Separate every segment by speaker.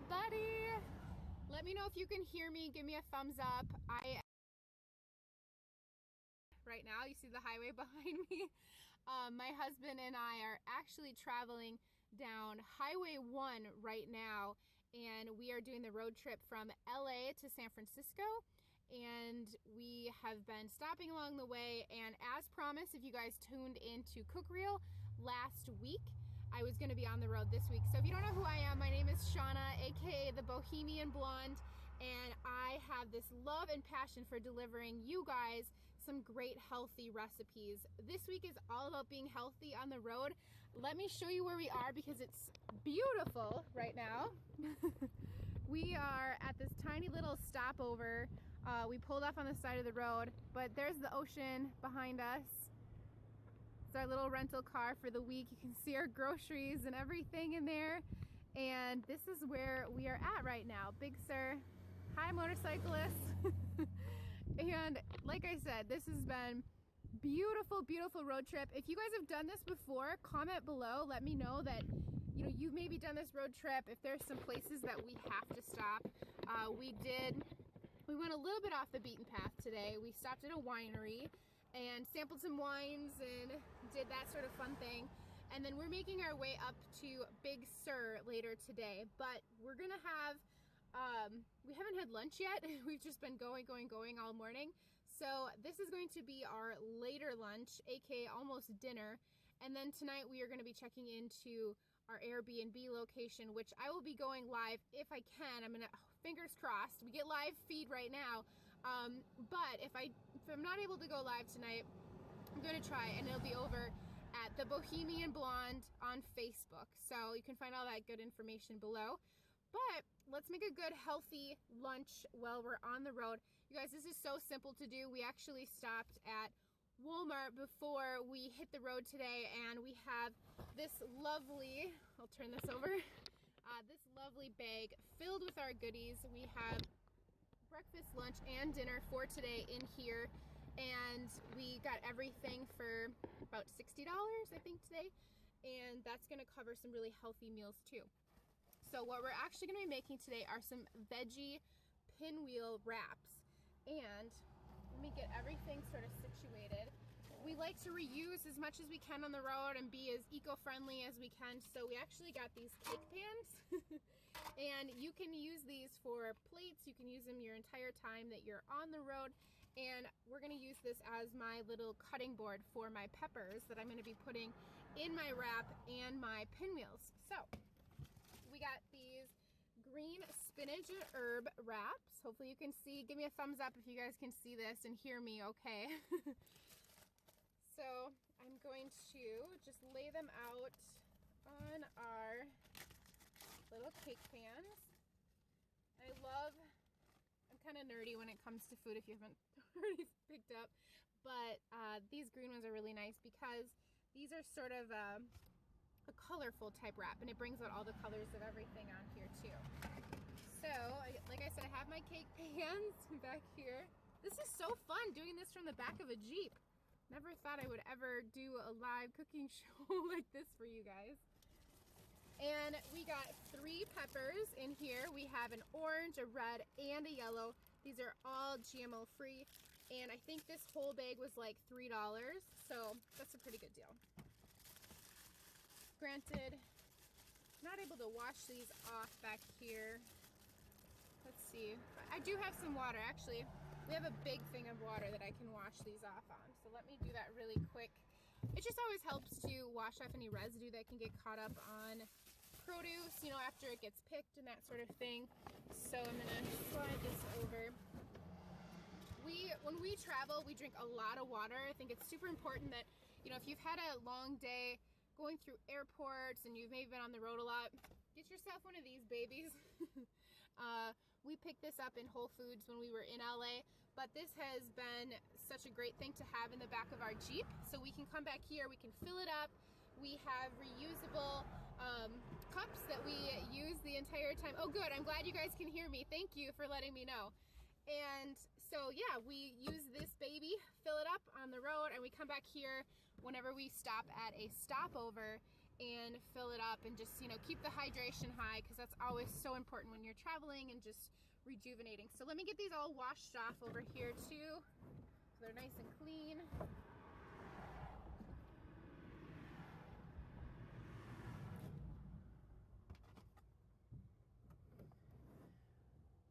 Speaker 1: everybody. Let me know if you can hear me. Give me a thumbs up. Right now, you see the highway behind me. My husband and I are actually traveling down Highway 1 right now, and we are doing the road trip from LA to San Francisco, and we have been stopping along the way. And as promised, if you guys tuned into Cook Reel last week, I was going to be on the road this week. So if you don't know who I am, my name is Shauna, aka the Bohemian Blonde, and I have this love and passion for delivering you guys some great healthy recipes. This week is all about being healthy on the road. Let me show you where we are because it's beautiful right now. We are at this tiny little stopover. We pulled off on the side of the road, but there's the ocean behind us. It's our little rental car for the week. You can see our groceries and everything in there. And this is where we are at right now. Big Sur. Hi, motorcyclists. And like I said, this has been beautiful, beautiful road trip. If you guys have done this before, comment below. Let me know that you've maybe done this road trip. If there's some places that we have to stop. We went a little bit off the beaten path today. We stopped at a winery and sampled some wines and did that sort of fun thing. And then we're making our way up to Big Sur later today. But we're gonna have, we haven't had lunch yet. We've just been going all morning. So this is going to be our later lunch, aka almost dinner. And then tonight we are gonna be checking into our Airbnb location, which I will be going live if I can. I'm gonna, fingers crossed, we get live feed right now. But if I'm not able to go live tonight, I'm gonna try, and it'll be over at the Bohemian Blonde on Facebook. So you can find all that good information below. But let's make a good healthy lunch while we're on the road. You guys, this is so simple to do. We actually stopped at Walmart before we hit the road today, and we have this lovely, I'll turn this over, this lovely bag filled with our goodies. We have breakfast, lunch, and dinner for today in here, and we got everything for about $60, I think, today, and that's gonna cover some really healthy meals too. So what we're actually gonna be making today are some veggie pinwheel wraps, and let me get everything sort of situated. We like to reuse as much as we can on the road and be as eco-friendly as we can, so we actually got these cake pans. And you can use these for plates, you can use them your entire time that you're on the road, and we're gonna use this as my little cutting board for my peppers that I'm gonna be putting in my wrap and my pinwheels. So we got these green spinach and herb wraps. Hopefully you can see. Give me a thumbs up if you guys can see this and hear me okay. So I'm going to just lay them out on our little cake pans. I'm kind of nerdy when it comes to food if you haven't already picked up, but these green ones are really nice because these are sort of a colorful type wrap, and it brings out all the colors of everything on here too. So, like I said, I have my cake pans back here. This is so fun doing this from the back of a Jeep. Never thought I would ever do a live cooking show like this for you guys. And we got 3 peppers in here. We have an orange, a red, and a yellow. These are all GMO free, and I think this whole bag was like $3, so that's a pretty good deal. Granted, not able to wash these off back here. Let's see. I do have some water, actually. We have a big thing of water that I can wash these off on. So let me do that really quick. It just always helps to wash off any residue that can get caught up on produce, after it gets picked and that sort of thing. So I'm gonna slide this over. When we travel, we drink a lot of water. I think it's super important that, if you've had a long day going through airports and you've maybe been on the road a lot, get yourself one of these babies. We picked this up in Whole Foods when we were in LA, but this has been such a great thing to have in the back of our Jeep, so we can come back here, we can fill it up. We have reusable cups that we use the entire time. Oh good, I'm glad you guys can hear me. Thank you for letting me know. And so yeah, we use this baby, fill it up on the road, and we come back here whenever we stop at a stopover and fill it up and just, you know, keep the hydration high, because that's always so important when you're traveling and just rejuvenating. So let me get these all washed off over here too, so they're nice and clean.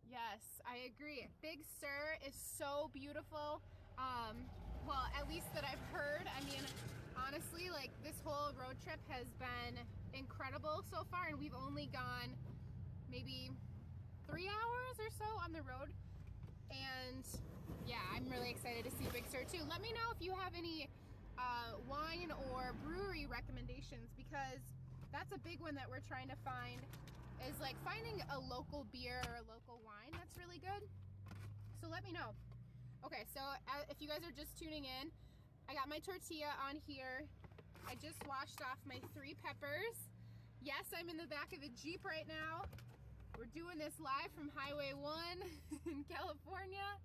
Speaker 1: Yes, I agree. Big Sur is so beautiful. Well, at least that I've heard. I mean, honestly, like, this whole road trip has been incredible so far, and we've only gone maybe 3 hours or so on the road. And yeah, I'm really excited to see Big Sur too. Let me know if you have any wine or brewery recommendations, because that's a big one that we're trying to find, is like finding a local beer or a local wine that's really good. So let me know. Okay, so if you guys are just tuning in, I got my tortilla on here. I just washed off my 3 peppers. Yes, I'm in the back of a Jeep right now. We're doing this live from Highway 1 in California.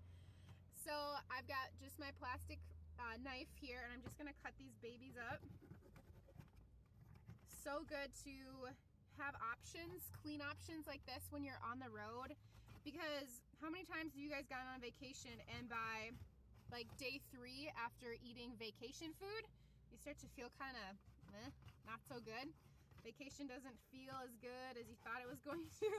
Speaker 1: So I've got just my plastic knife here, and I'm just gonna cut these babies up. So good to have options, clean options like this when you're on the road, because how many times have you guys gone on vacation and by like day 3 after eating vacation food, you start to feel kind of not so good. Vacation doesn't feel as good as you thought it was going to.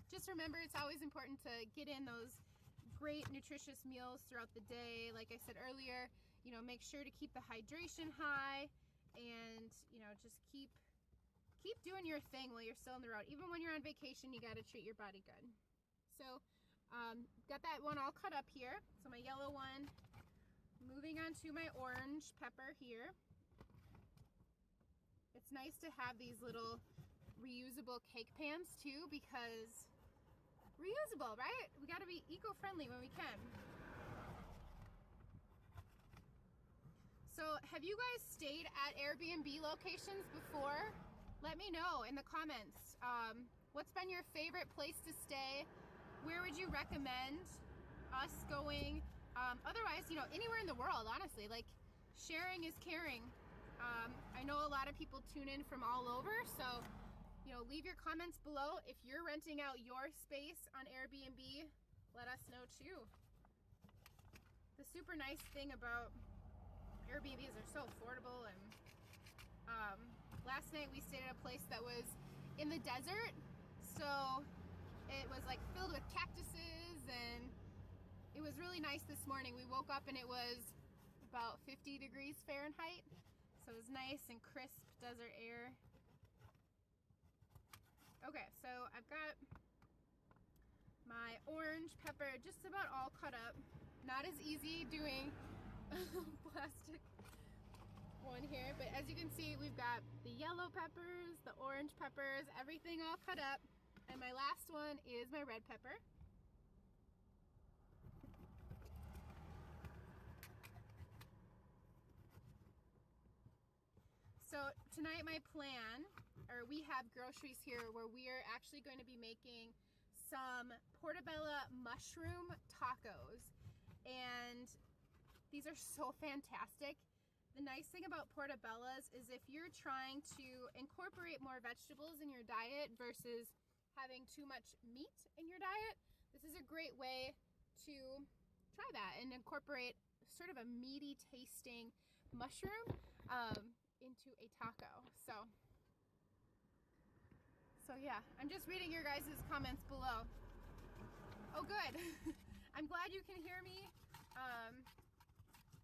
Speaker 1: Just remember, it's always important to get in those great nutritious meals throughout the day. Like I said earlier, you know, make sure to keep the hydration high, and you know, just keep doing your thing while you're still on the road. Even when you're on vacation, you got to treat your body good. So got that one all cut up here. So my yellow one, moving on to my orange pepper here. It's nice to have these little reusable cake pans too, because reusable, right? We got to be eco-friendly when we can. So have you guys stayed at Airbnb locations before? Let me know in the comments. What's been your favorite place to stay? Where would you recommend us going? Otherwise, you know, anywhere in the world, honestly, like, sharing is caring. I know a lot of people tune in from all over, so, you know, leave your comments below. If you're renting out your space on Airbnb, let us know too. The super nice thing about Airbnb is they're so affordable, and last night we stayed at a place that was in the desert, so it was like filled with cactuses, and it was really nice this morning. We woke up and it was about 50 degrees Fahrenheit, so it was nice and crisp desert air. Okay, so I've got my orange pepper just about all cut up. Not as easy doing plastic one here, but as you can see, we've got the yellow peppers, the orange peppers, everything all cut up, and my last one is my red pepper. So tonight my plan, or we have groceries here where we are actually going to be making some portobello mushroom tacos, and these are so fantastic. The nice thing about portobellos is if you're trying to incorporate more vegetables in your diet versus having too much meat in your diet, this is a great way to try that and incorporate sort of a meaty tasting mushroom into a taco. So yeah, I'm just reading your guys' comments below. Oh good. I'm glad you can hear me.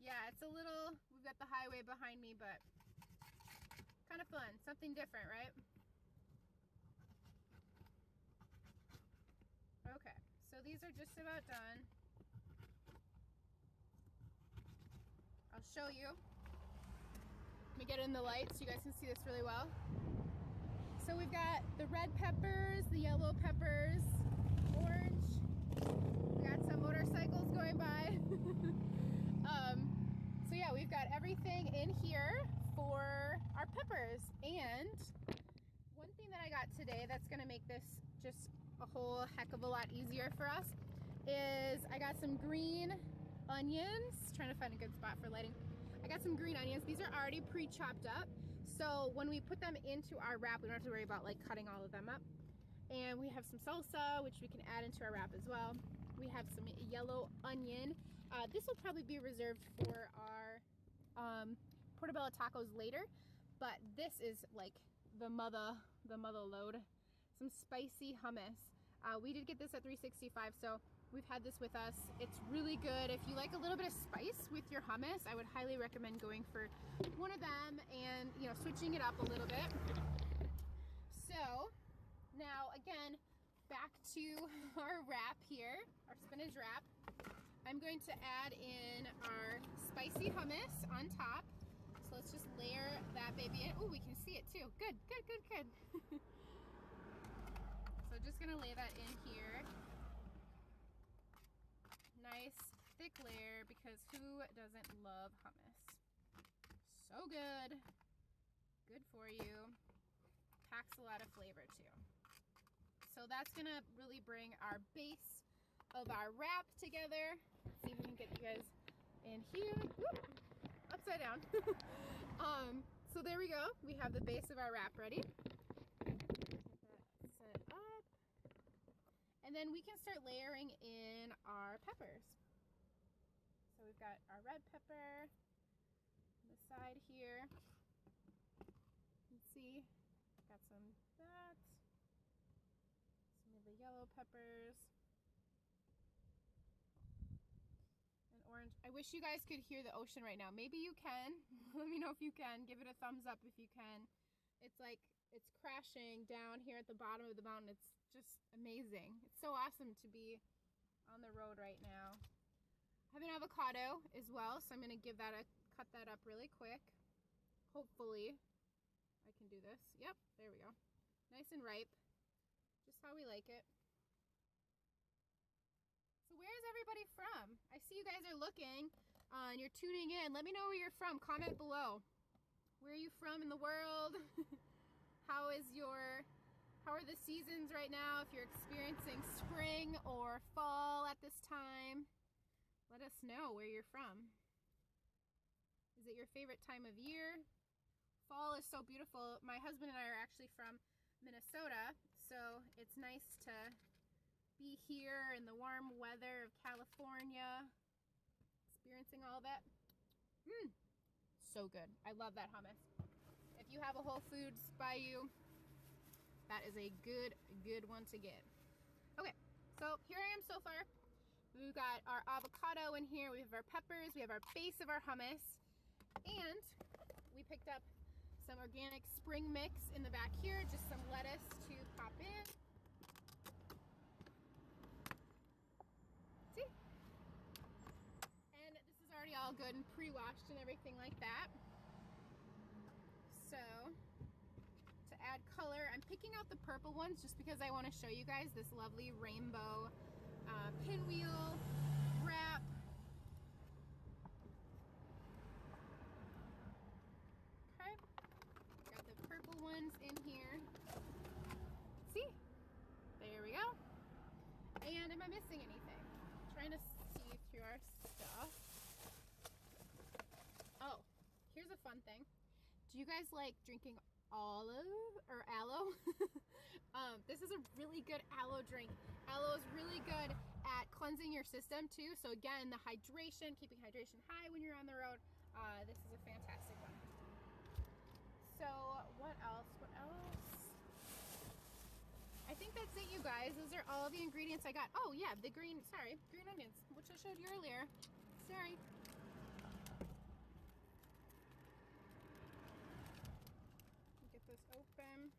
Speaker 1: Yeah, it's a little, we've got the highway behind me, but kind of fun, something different, right? Okay, so these are just about done. I'll show you. Let me get in the light so you guys can see this really well. So we've got the red peppers, the yellow peppers, orange. We got some motorcycles going by. So yeah, we've got everything in here for our peppers. And one thing that I got today that's gonna make this just a whole heck of a lot easier for us is I got some green onions. Trying to find a good spot for lighting. I got some green onions. These are already pre-chopped up. So when we put them into our wrap, we don't have to worry about like cutting all of them up. And we have some salsa, which we can add into our wrap as well. We have some yellow onion. This will probably be reserved for our portobello tacos later, but this is like the mother load. Some spicy hummus. We did get this at 365, so we've had this with us. It's really good. If you like a little bit of spice with your hummus, I would highly recommend going for one of them and, you know, switching it up a little bit. So now again, back to our wrap here, our spinach wrap. I'm going to add in our spicy hummus on top. So let's just layer that baby in. Oh, we can see it too. Good, good, good, good. So just gonna lay that in here. Nice thick layer, because who doesn't love hummus? So good. Good for you. Packs a lot of flavor too. So that's gonna really bring our base of our wrap together. Let's see if we can get you guys in here. Whoop, upside down. So there we go. We have the base of our wrap ready. Get that set up. And then we can start layering in our peppers. So we've got our red pepper on the side here. You can see, got some of that. Some of the yellow peppers. And orange. I wish you guys could hear the ocean right now. Maybe you can. Let me know if you can. Give it a thumbs up if you can. It's like, it's crashing down here at the bottom of the mountain. It's just amazing. It's so awesome to be on the road right now. I have an avocado as well, so I'm going to give that cut that up really quick. Hopefully I can do this. Yep, there we go. Nice and ripe. Just how we like it. So where is everybody from? I see you guys are looking and you're tuning in. Let me know where you're from. Comment below. Where are you from in the world? How are the seasons right now? If you're experiencing spring or fall at this time, let us know where you're from. Is it your favorite time of year? Fall is so beautiful. My husband and I are actually from Minnesota, so it's nice to be here in the warm weather of California, experiencing all that. So good. I love that hummus. If you have a Whole Foods by you, that is a good one to get. Okay, so here I am so far. We've got our avocado in here, we have our peppers, we have our base of our hummus, and we picked up some organic spring mix in the back here, just some lettuce to pop in. See? And this is already all good and pre-washed and everything like that. So, to add color, I'm picking out the purple ones just because I want to show you guys this lovely rainbow pinwheel wrap. Okay, got the purple ones in here. See? There we go. And am I missing anything? I'm trying to see through our stuff. Oh, here's a fun thing. Do you guys like drinking olive or aloe? This is a really good aloe drink. Aloe is really good at cleansing your system too. So again, the hydration, keeping hydration high when you're on the road. This is a fantastic one. So what else? What else? I think that's it, you guys. Those are all the ingredients I got. Oh yeah, the green onions, which I showed you earlier. Sorry. Get this open.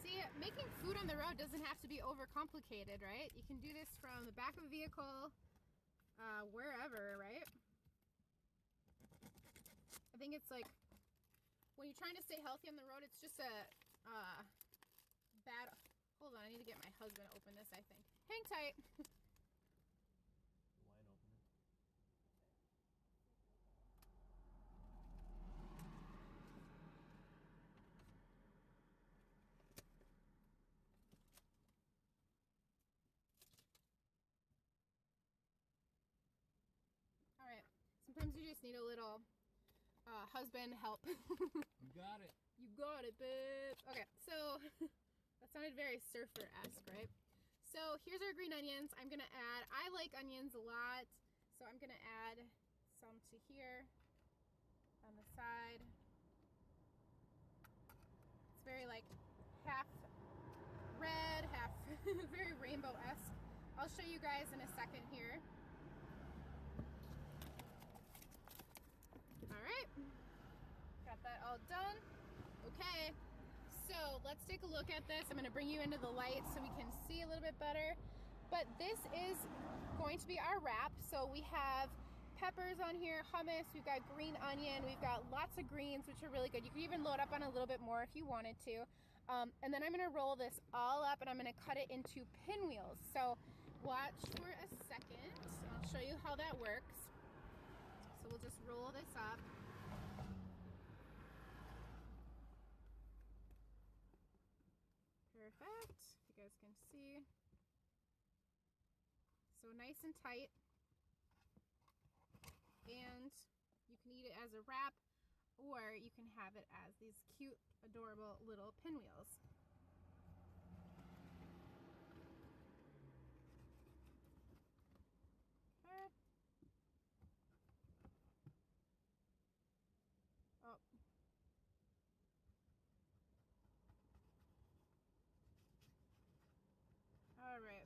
Speaker 1: See, making food on the road doesn't have to be overcomplicated, right? You can do this from the back of a vehicle, wherever, right? I think it's like, when you're trying to stay healthy on the road, it's just a bad... Hold on, I need to get my husband to open this, I think. Hang tight.
Speaker 2: Wine opener.
Speaker 1: All right, sometimes you just need a little husband help.
Speaker 2: You got it.
Speaker 1: You got it, babe. Okay, so that sounded very surfer-esque, right? So here's our green onions. I'm gonna add, I like onions a lot, so I'm gonna add some to here on the side. It's very like half red, half very rainbow-esque. I'll show you guys in a second here. All right, got that all done. Okay, so let's take a look at this. I'm gonna bring you into the light so we can see a little bit better. But this is going to be our wrap. So we have peppers on here, hummus, we've got green onion, we've got lots of greens, which are really good. You can even load up on a little bit more if you wanted to. And then I'm gonna roll this all up and I'm gonna cut it into pinwheels. So watch for a second. I'll show you how that works. So we'll just roll this up. Perfect, you guys can see. So nice and tight. And you can eat it as a wrap, or you can have it as these cute, adorable little pinwheels. Okay. Oh. All right.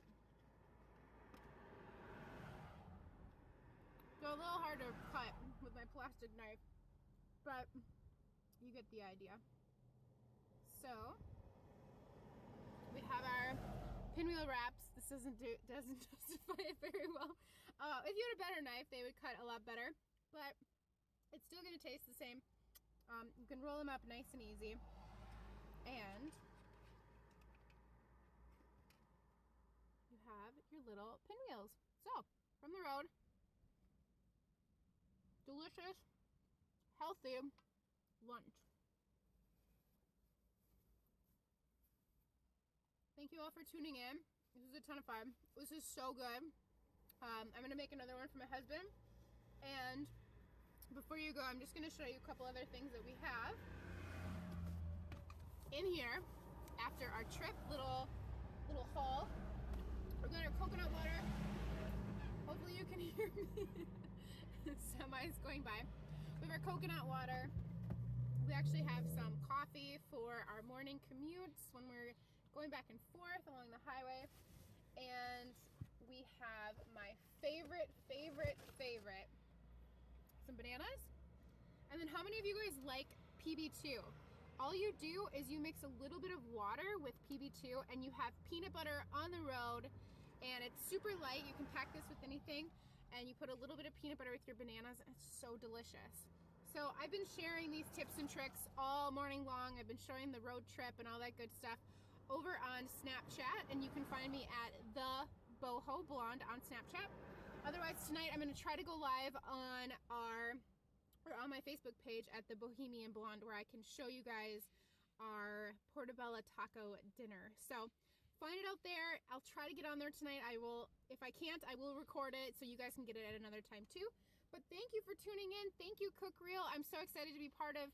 Speaker 1: So a little hard to cut with my plastic knife, but you get the idea. So we have our pinwheel wraps. This doesn't justify it very well. If you had a better knife, they would cut a lot better, but it's still gonna taste the same. You can roll them up nice and easy, and you have your little pinwheels. So from the road. Delicious, healthy lunch. Thank you all for tuning in. This was a ton of fun. This is so good. I'm gonna make another one for my husband. And before you go, I'm just gonna show you a couple other things that we have in here after our trip. Little haul. We're going to coconut water. Hopefully you can hear me. Semi's going by. We have our coconut water. We actually have some coffee for our morning commutes when we're going back and forth along the highway. And we have my favorite, some bananas. And then how many of you guys like PB2? All you do is you mix a little bit of water with PB2 and you have peanut butter on the road, and it's super light. You can pack this with anything, and you put a little bit of peanut butter with your bananas, and it's so delicious. So I've been sharing these tips and tricks all morning long. I've been showing the road trip and all that good stuff over on Snapchat, and you can find me at the Boho Blonde on Snapchat. Otherwise, tonight I'm going to try to go live on my Facebook page at the Bohemian Blonde, where I can show you guys our portobello taco dinner. So find it out there. I'll try to get on there tonight. I will, if I can't, I will record it so you guys can get it at another time too. But thank you for tuning in. Thank you, Cook Reel. I'm so excited to be part of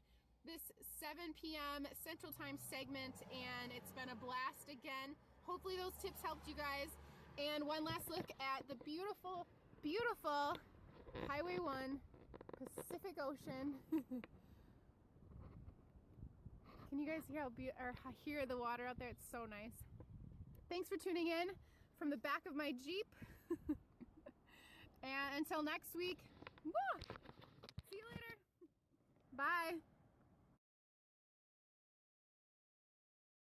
Speaker 1: this 7 p.m. Central Time segment, and it's been a blast again. Hopefully those tips helped you guys. And one last look at the beautiful, beautiful Highway 1 Pacific Ocean. Can you guys hear hear the water out there? It's so nice. Thanks for tuning in from the back of my Jeep. And until next week, woo!